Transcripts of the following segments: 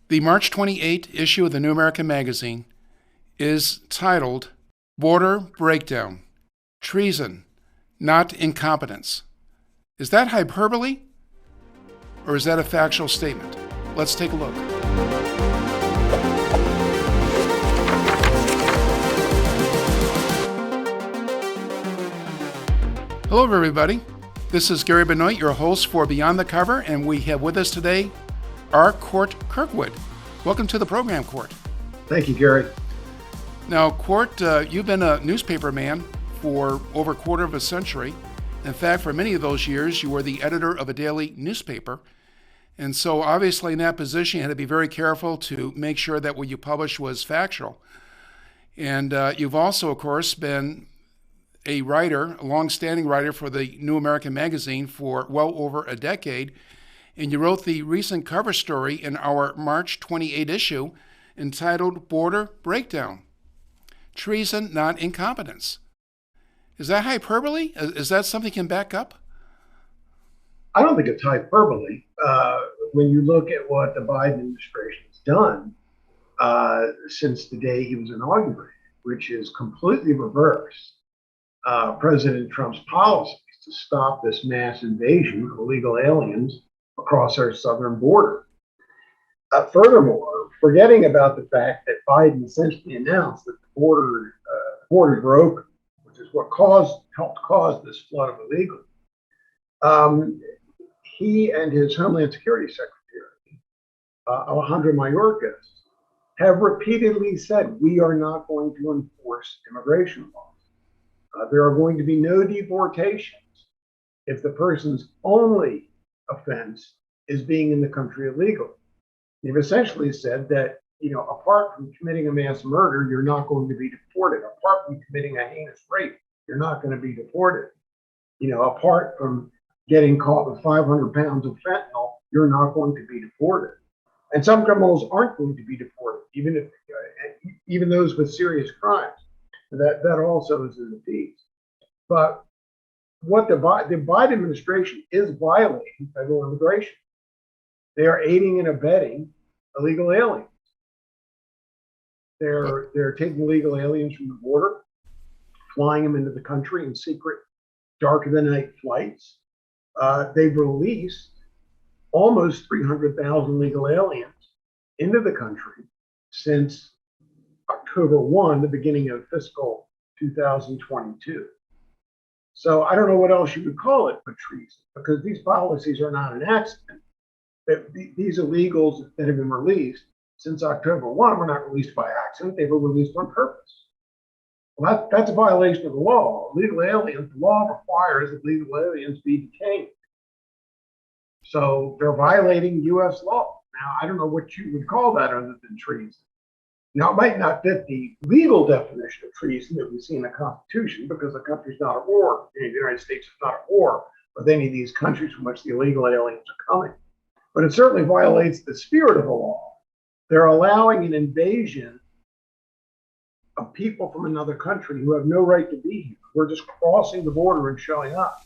The March 28 issue of the New American Magazine is titled Border Breakdown, Treason, Not Incompetence. Is that hyperbole or is that a factual statement? Let's take a look. Hello, everybody. This is Gary Benoit, your host for Beyond the Cover, and we have with us today our Cort Kirkwood. Welcome to the program, Cort. Thank you, Gary. Now, Cort, you've been a newspaper man for over a quarter of a century. In fact, for many of those years, you were the editor of a daily newspaper. And so obviously in that position, you had to be very careful to make sure that what you published was factual. And you've also, of course, been a writer, a long-standing writer for the New American Magazine for well over a decade. And you wrote the recent cover story in our March 28 issue entitled Border Breakdown, Treason, Not Incompetence. Is that hyperbole? Is that something you can back up? I don't think it's hyperbole. When you look at what the Biden administration has done since the day he was inaugurated, which is completely reverse President Trump's policies to stop this mass invasion of illegal aliens across our southern border. Furthermore, forgetting about the fact that Biden essentially announced that the borders were open, which is what helped cause this flood of illegals. He and his Homeland Security Secretary, Alejandro Mayorkas, have repeatedly said we are not going to enforce immigration laws. There are going to be no deportations if the person's only offense is being in the country illegally. They've essentially said that, apart from committing a mass murder, you're not going to be deported. Apart from committing a heinous rape, you're not going to be deported. Apart from getting caught with 500 pounds of fentanyl, you're not going to be deported. And some criminals aren't going to be deported, even those with serious crimes. That also is in the fees. But what the Biden administration is violating federal immigration. They are aiding and abetting illegal aliens. They're taking illegal aliens from the border, flying them into the country in secret, dark of the night flights. They've released almost 300,000 legal aliens into the country since October 1, the beginning of fiscal 2022. So I don't know what else you would call it but treason, because these policies are not an accident. These illegals that have been released since October 1 were not released by accident. They were released on purpose. Well, that's a violation of the law. Illegal aliens, the law requires that legal aliens be detained. So they're violating U.S. law. Now, I don't know what you would call that other than treason. Now, it might not fit the legal definition of treason that we see in the Constitution, because the country's not at war. The United States is not at war with any of these countries from which the illegal aliens are coming. But it certainly violates the spirit of the law. They're allowing an invasion of people from another country who have no right to be here. We're just crossing the border and showing up.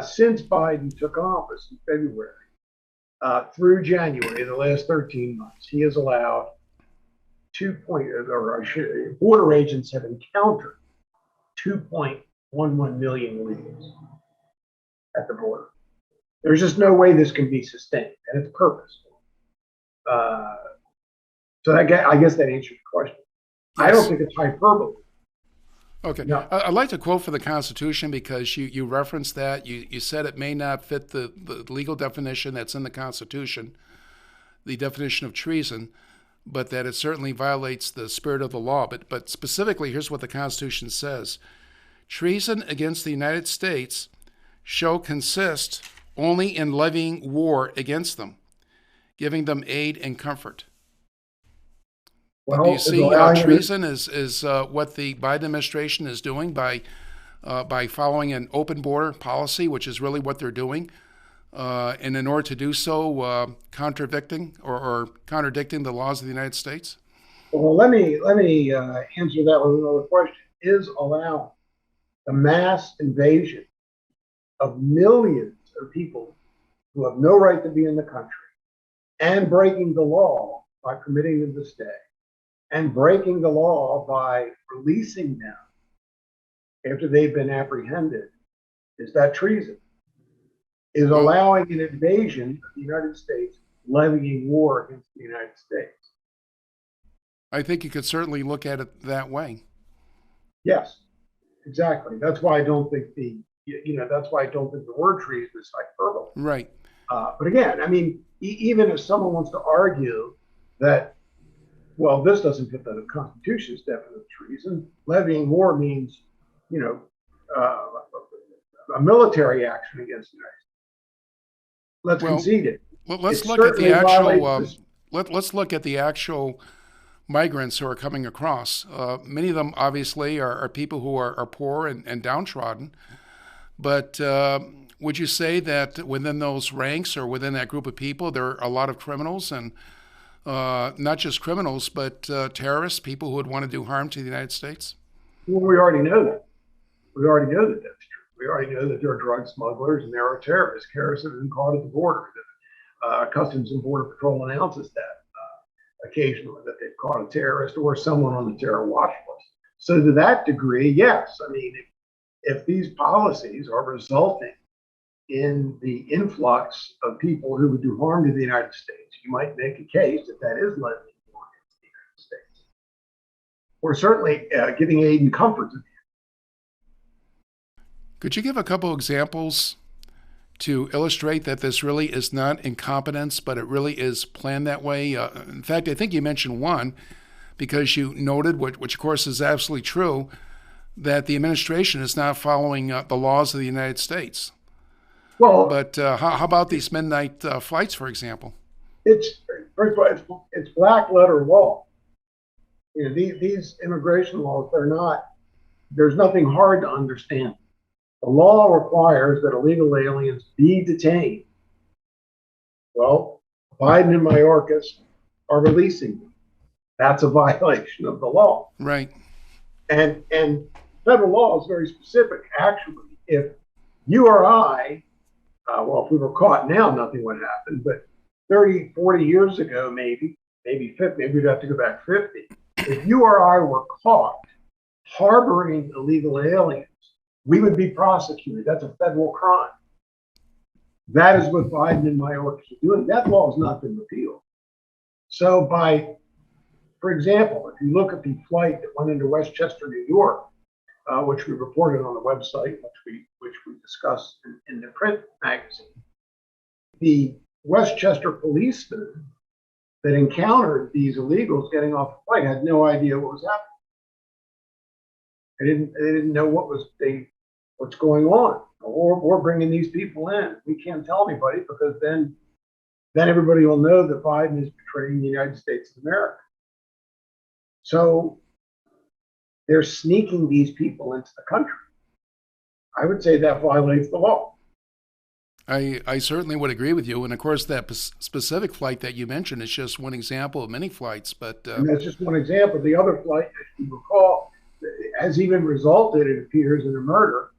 Since Biden took office in February through January, the last 13 months, he has allowed border agents have encountered 2.11 million illegals at the border. There's just no way this can be sustained, and it's purposeful. So I guess that answers the question. Yes. I don't think it's hyperbole. Okay. No. I'd like to quote for the Constitution, because you referenced that. You said it may not fit the legal definition that's in the Constitution, the definition of treason, but that it certainly violates the spirit of the law. But specifically, here's what the Constitution says. Treason against the United States shall consist only in levying war against them, giving them aid and comfort. Well, do you see treason is what the Biden administration is doing by following an open border policy, which is really what they're doing, and in order to do so, contradicting the laws of the United States? Well, let me answer that with another question. Is allowing the mass invasion of millions of people who have no right to be in the country, and breaking the law by permitting them to stay, and breaking the law by releasing them after they've been apprehended, is that treason? Is Well, allowing an invasion of the United States, levying war against the United States. I think you could certainly look at it that way. Yes, exactly. That's why I don't think that's why I don't think the word treason is hyperbole. Right. But again, I mean, even if someone wants to argue that, well, this doesn't fit the Constitution's definition of treason, levying war means, you know, uh, a military action against the United States. Let's Well, concede it. let's It look at the certainly violates. actual. Let's look at the actual migrants who are coming across. Many of them obviously are people who are poor and downtrodden. But would you say that within those ranks or within that group of people, there are a lot of criminals and not just criminals, but terrorists, people who would want to do harm to the United States? Well, we already know that. We already know that that's true. We already know that there are drug smugglers and there are terrorists. Terrorists have been caught at the border. Customs and Border Patrol announces that occasionally, that they've caught a terrorist or someone on the terror watch list. So to that degree, yes. I mean, if these policies are resulting in the influx of people who would do harm to the United States, you might make a case that that is levying war against the United States, or certainly giving aid and comfort to. Could you give a couple examples to illustrate that this really is not incompetence, but it really is planned that way? In fact, I think you mentioned one because you noted, which of course is absolutely true, that the administration is not following the laws of the United States. Well, But how about these midnight flights, for example? it's first of all, it's black letter law. You know, these immigration laws, they're not. There's nothing hard to understand. The law requires that illegal aliens be detained. Well, Biden and Mayorkas are releasing them. That's a violation of the law. Right. And federal law is very specific. Actually, if you or I, well, if we were caught now, nothing would happen. But 30, 40 years ago, maybe 50, maybe we'd have to go back 50. If you or I were caught harboring illegal aliens, we would be prosecuted. That's a federal crime. That is what Biden and Mayorkas are doing. That law has not been repealed. So for example, if you look at the flight that went into Westchester, New York, which we reported on the website, which we discussed in the print magazine, the Westchester policeman that encountered these illegals getting off the flight had no idea what was happening. They didn't know what's going on. Or we're bringing these people in. We can't tell anybody because then everybody will know that Biden is betraying the United States of America. So they're sneaking these people into the country. I would say that violates the law. I certainly would agree with you. And of course, that specific flight that you mentioned is just one example of many flights. But and that's just one example. The other flight, as you recall, has even resulted, it appears, in a murder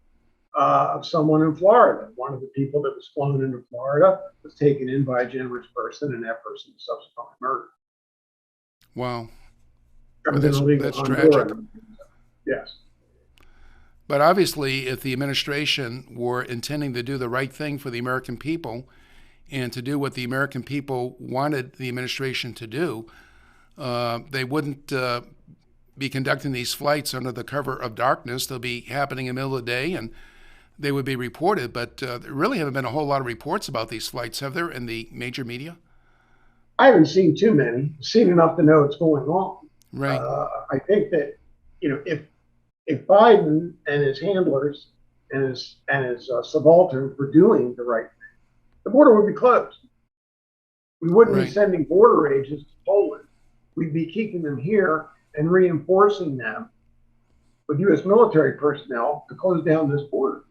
of someone in Florida. One of the people that was flown into Florida was taken in by a generous person, and that person was subsequently murdered. Wow. Well, that's tragic. Yes. But obviously, if the administration were intending to do the right thing for the American people and to do what the American people wanted the administration to do, they wouldn't be conducting these flights under the cover of darkness. They'll be happening in the middle of the day, and they would be reported. But there really haven't been a whole lot of reports about these flights, have there, in the major media? I haven't seen too many. I've seen enough to know what's going on. Right. I think that, if Biden and his handlers and his subalterns were doing the right thing, the border would be closed. We wouldn't be sending border agents to Poland. We'd be keeping them here and reinforcing them with U.S. military personnel to close down this border.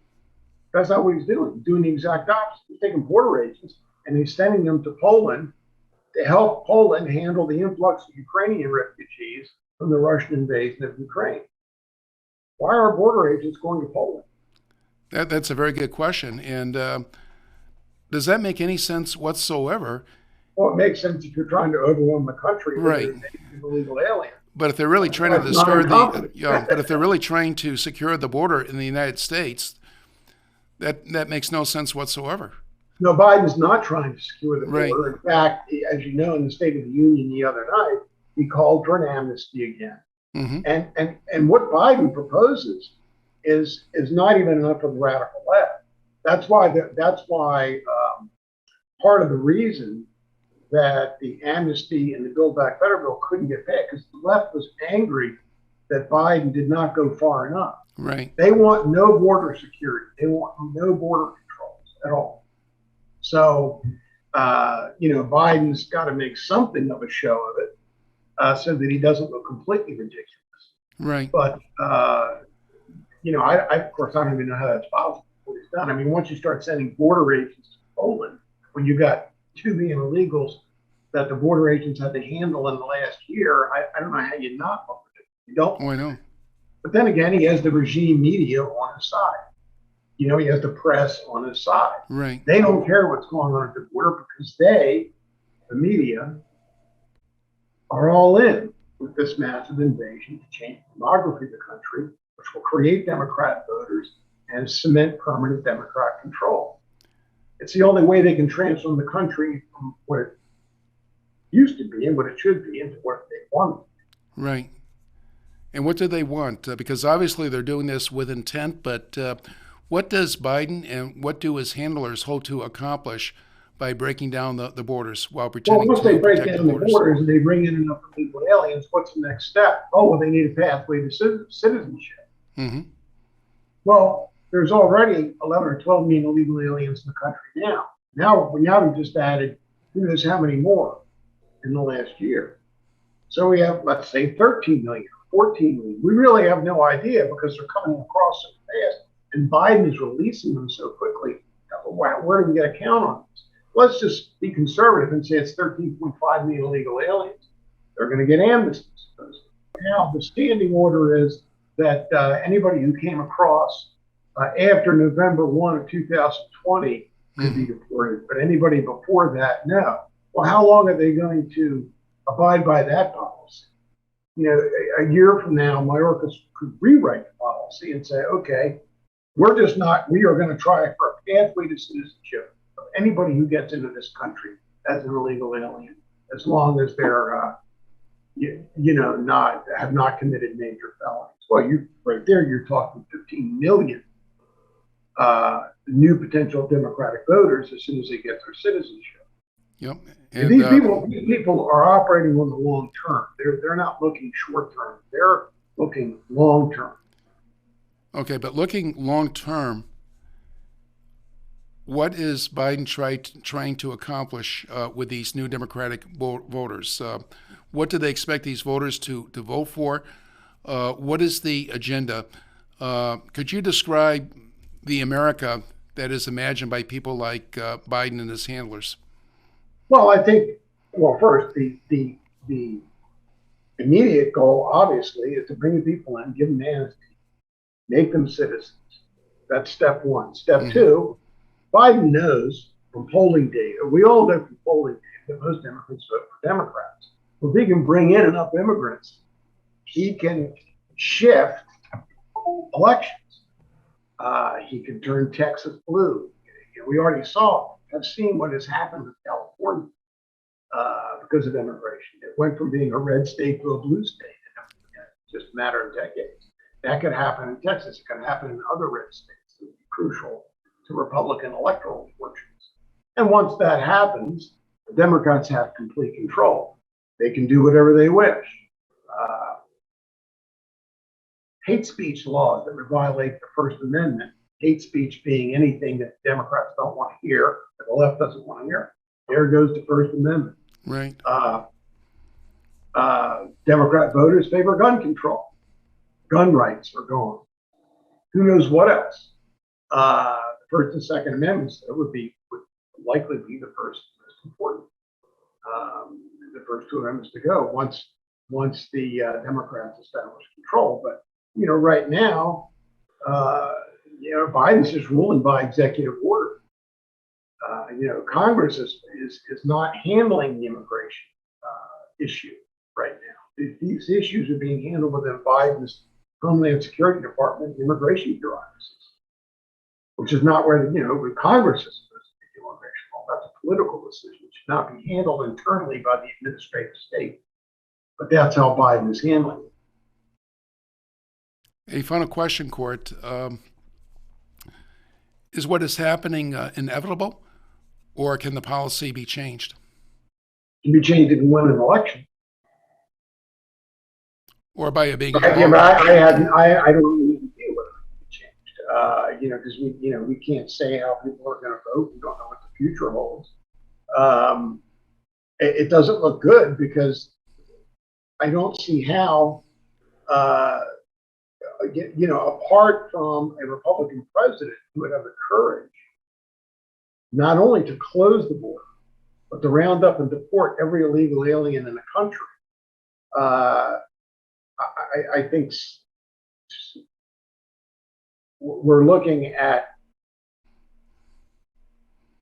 That's not what he's doing the exact opposite. He's taking border agents and he's sending them to Poland to help Poland handle the influx of Ukrainian refugees from the Russian invasion of Ukraine. Why are border agents going to Poland? That's a very good question. And does that make any sense whatsoever Well, it makes sense if you're trying to overwhelm the country with Right. an invasion of illegal aliens. But if they're really trying to That's not destroy uncommon. but if they're really trying to secure the border in the United States, that makes no sense whatsoever. No, Biden's not trying to secure the Right. border. In fact, as you know, in the State of the Union the other night, he called for an amnesty again. Mm-hmm. And what Biden proposes is not even enough for the radical left. That's why part of the reason that the amnesty and the Build Back Better bill couldn't get passed because the left was angry that Biden did not go far enough. Right. They want no border security. They want no border controls at all. So, Biden's got to make something of a show of it so that he doesn't look completely ridiculous. Right. But, of course, I don't even know how that's possible. What he's done. I mean, once you start sending border agents to Poland, when you got 2 million illegals that the border agents had to handle in the last year, I don't know how you not look at it. You don't. Oh, I know. But then again, he has the regime media on his side. He has the press on his side. Right. They don't care what's going on at the border because the media, are all in with this massive invasion to change the demography of the country, which will create Democrat voters and cement permanent Democrat control. It's the only way they can transform the country from what it used to be and what it should be into what they want. Right. And what do they want? Because obviously they're doing this with intent, but what does Biden and what do his handlers hope to accomplish by breaking down the borders while pretending once to they break protect down the borders and they bring in enough illegal aliens, what's the next step? Oh, well, they need a pathway to citizenship. Mm-hmm. Well, there's already 11 or 12 million illegal aliens in the country now. Now we've just added who knows how many more in the last year. So we have, let's say, 13 million, 14 million. We really have no idea because they're coming across so fast, and Biden is releasing them so quickly. Wow, where do we get a count on this? Let's just be conservative and say it's 13.5 million illegal aliens. They're going to get amnesties. Now, the standing order is that anybody who came across after November 1 of 2020 could be deported, but anybody before that, no. Well, how long are they going to abide by that policy? A year from now, Mayorkas could rewrite the policy and say, okay, we are going to try for a pathway to citizenship of anybody who gets into this country as an illegal alien, as long as they're, have not committed major felonies. Well, right there, you're talking 15 million new potential Democratic voters as soon as they get their citizenship. Yep. And these people are operating on the long term. They're not looking short term. They're looking long term. Okay, but looking long term, what is Biden trying to accomplish with these new Democratic voters? What do they expect these voters to vote for? What is the agenda? Could you describe the America that is imagined by people like Biden and his handlers? Well, I think, first, the immediate goal, obviously, is to bring the people in, give them amnesty, make them citizens. That's step one. Step two, Biden knows from polling data, we all know from polling data that most immigrants vote for Democrats. Well, if he can bring in enough immigrants, he can shift elections. He can turn Texas blue. We already have seen what has happened with California because of immigration. It went from being a red state to a blue state in just a matter of decades. That could happen in Texas. It could happen in other red states. It would be crucial to Republican electoral fortunes. And once that happens, the Democrats have complete control. They can do whatever they wish. Hate speech laws that would violate the First Amendment, hate speech being anything that Democrats don't want to hear, that the left doesn't want to hear. There goes the First Amendment. Right. Democrat voters favor gun control. Gun rights are gone. Who knows what else? The First and Second Amendments would likely be the first most important. The first two amendments to go once the Democrats establish control. But right now, Biden's just ruling by executive order. Congress is not handling the immigration issue right now. These issues are being handled within Biden's Homeland Security Department and immigration bureaucracies, which is not where where Congress is supposed to be doing immigration law. That's a political decision. It should not be handled internally by the administrative state. But that's how Biden is handling it. A final question, Cort. Is what is happening inevitable, or can the policy be changed? It can be changed if you win an election. Or by it being I don't really deal with it changed. Because we can't say how people are going to vote. We don't know what the future holds. It doesn't look good because I don't see how, apart from a Republican president who would have the courage not only to close the border, but to round up and deport every illegal alien in the country. I think we're looking at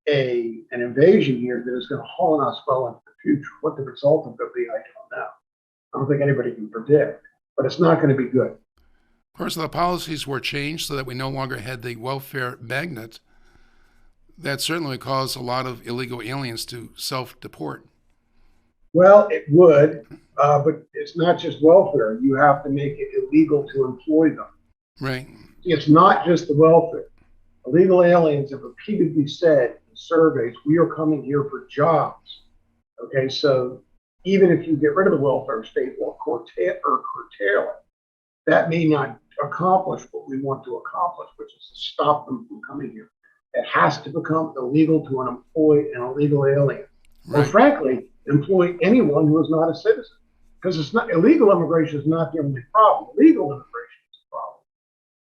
an invasion here that is going to haul us well into the future. What the result of it will be, I don't know. I don't think anybody can predict, but it's not going to be good. Of course, the policies were changed so that we no longer had the welfare magnet. That certainly caused a lot of illegal aliens to self-deport. Well, it would, but it's not just welfare. You have to make it illegal to employ them. Right. It's not just the welfare. Illegal aliens have repeatedly said in surveys, we are coming here for jobs. Okay, so even if you get rid of the welfare state or curtail it, that may not accomplish what we want to accomplish, which is to stop them from coming here. It has to become illegal to employ an illegal alien. Right. Or frankly, employ anyone who is not a citizen. Because it's not illegal immigration is not the only problem. Legal immigration is a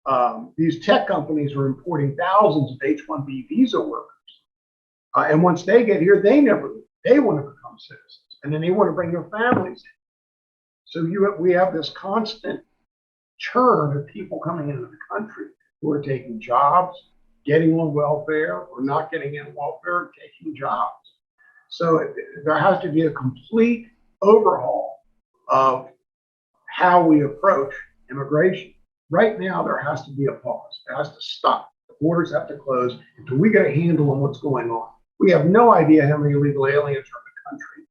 problem. These tech companies are importing thousands of H-1B visa workers. And once they get here, they want to become citizens. And then they want to bring their families in. So we have this constant churn of people coming into the country who are taking jobs, getting on welfare, or not getting in welfare, and taking jobs. So there has to be a complete overhaul of how we approach immigration. Right now, there has to be a pause. It has to stop. The borders have to close until we get a handle on what's going on. We have no idea how many illegal aliens are in the country.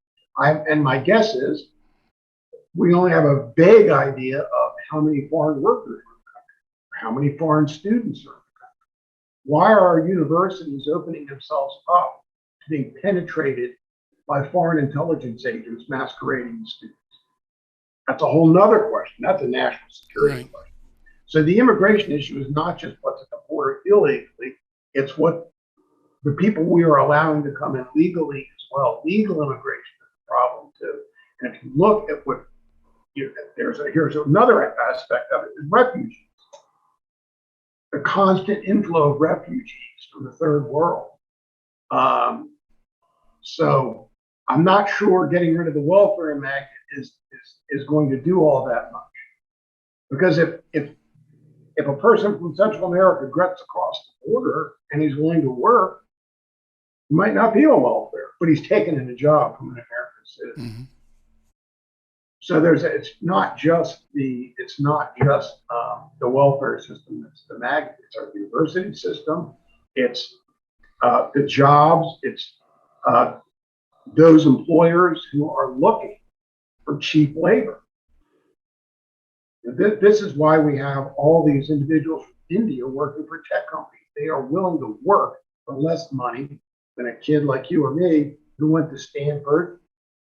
And my guess is we only have a vague idea of how many foreign workers are in the country, or how many foreign students are in the country. Why are our universities opening themselves up to being penetrated by foreign intelligence agents masquerading as students? That's a whole nother question. That's a national security question. So the immigration issue is not just what's at the border illegally, it's what the people we are allowing to come in legally as well. Legal immigration is a problem too. And if you look at what here's another aspect of it is refugees. The constant inflow of refugees from the third world. So I'm not sure getting rid of the welfare magnet is going to do all that much. Because if a person from Central America gets across the border and he's willing to work, he might not be on welfare, but he's taken in a job from an American citizen. Mm-hmm. So it's not just the welfare system that's the magnet. It's our university system. It's the jobs. It's those employers who are looking for cheap labor. This is why we have all these individuals from India working for tech companies. They are willing to work for less money than a kid like you or me who went to Stanford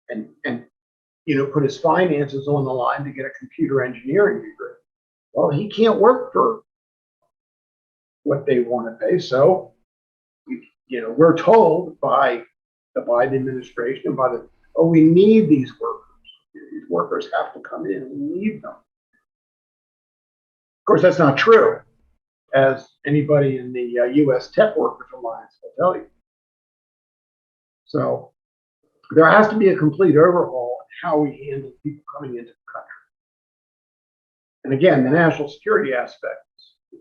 and put his finances on the line to get a computer engineering degree. Well, he can't work for what they want to pay. So, we're told by the Biden administration, we need these workers. These workers have to come in. We need them. Of course, that's not true, as anybody in the U.S. Tech Workers Alliance will tell you. So there has to be a complete overhaul in how we handle people coming into the country. And again, the national security aspect,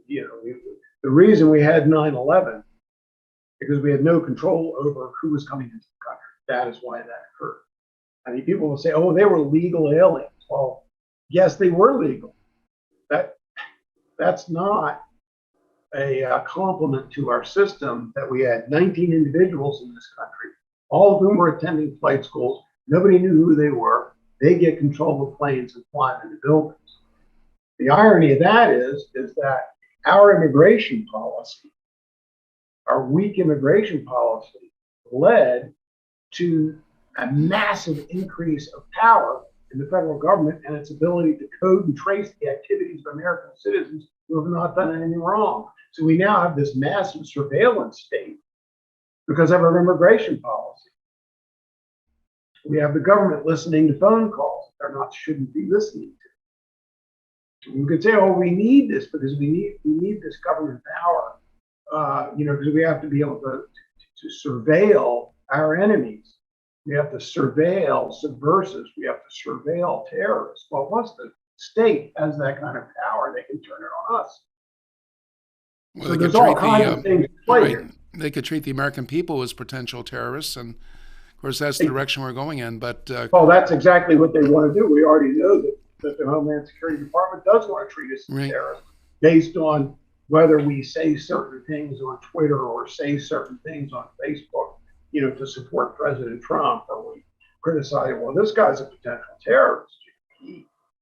the reason we had 9/11 because we had no control over who was coming into the country. That is why that occurred. I mean, people will say, oh, they were legal aliens. Well, yes, they were legal. That's not a compliment to our system that we had 19 individuals in this country, all of whom were attending flight schools. Nobody knew who they were. They get control of planes and fly them into buildings. The irony of that is that our immigration policy, our weak immigration policy, led to a massive increase of power in the federal government and its ability to code and trace the activities of American citizens who have not done anything wrong. So we now have this massive surveillance state because of our immigration policy. We have the government listening to phone calls they're not shouldn't be listening to. You could say, oh, we need this because we need this government power, because we have to be able to surveil our enemies. We have to surveil subversives. We have to surveil terrorists. Well, once the state has that kind of power, they can turn it on us. Well, so there's all kinds of things to play here. They could treat the American people as potential terrorists, and of course that's the direction we're going in. But well, that's exactly what they want to do. We already know that the Homeland Security Department does want to treat us as terrorists based on whether we say certain things on Twitter or say certain things on Facebook, to support President Trump, or we criticize, well, this guy's a potential terrorist.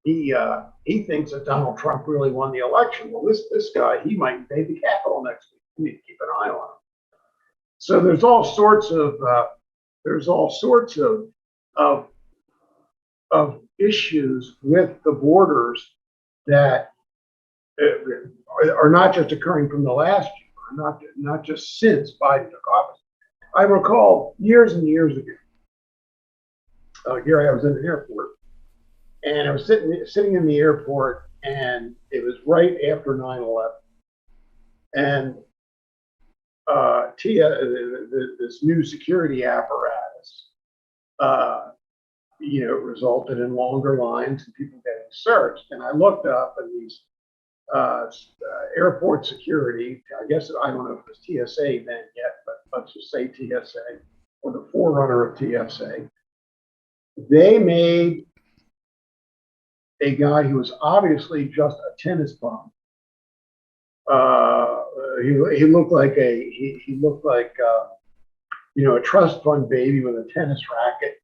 He thinks that Donald Trump really won the election. Well, this guy, he might invade the Capitol next week. We need to keep an eye on him. So there's all sorts of issues with the borders that are not just occurring from the last year, not just since Biden took office. I recall years and years ago, Gary, I was in an airport, and I was sitting in the airport, and it was right after 9/11, and this new security apparatus, resulted in longer lines and people getting searched. And I looked up, and these airport security, I guess, I don't know if it was TSA then yet, but let's just say TSA, or the forerunner of TSA, they made a guy who was obviously just a tennis bum. He looked like a trust fund baby with a tennis racket,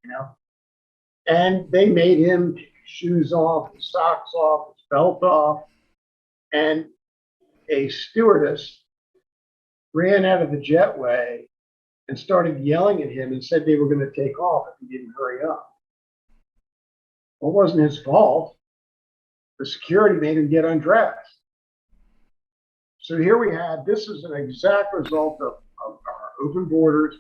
and they made him take his shoes off, his socks off, his belt off, and a stewardess ran out of the jetway and started yelling at him and said they were going to take off if he didn't hurry up. Well, it wasn't his fault. The security made him get undressed. So here we have, this is an exact result of our open borders,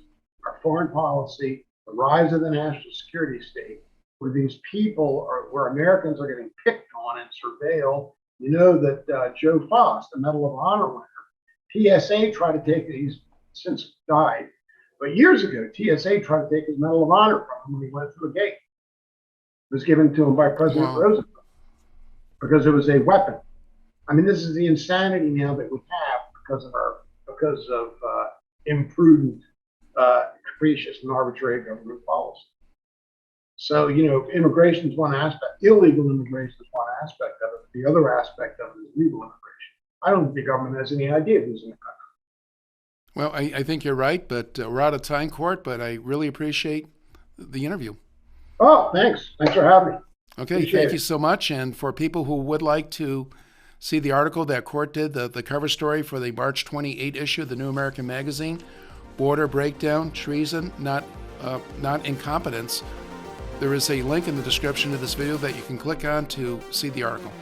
our foreign policy, the rise of the national security state, where these people where Americans are getting picked on and surveilled. You know that Joe Foss, the Medal of Honor winner, TSA tried to take, he's since died, but years ago, TSA tried to take his Medal of Honor from him when he went through the gate. It was given to him by President Roosevelt because it was a weapon. I mean, this is the insanity now that we have because of imprudent, capricious, and arbitrary government policy. So, immigration is one aspect. Illegal immigration is one aspect of it. The other aspect of it is legal immigration. I don't think the government has any idea who's in the country. Well, I think you're right, but we're out of time, Cort, but I really appreciate the interview. Oh, thanks. Thanks for having me. Okay, thank you so much. And for people who would like to see the article that Cort did, the cover story for the March 28 issue of the New American Magazine, Border Breakdown, Treason, not Incompetence, there is a link in the description of this video that you can click on to see the article.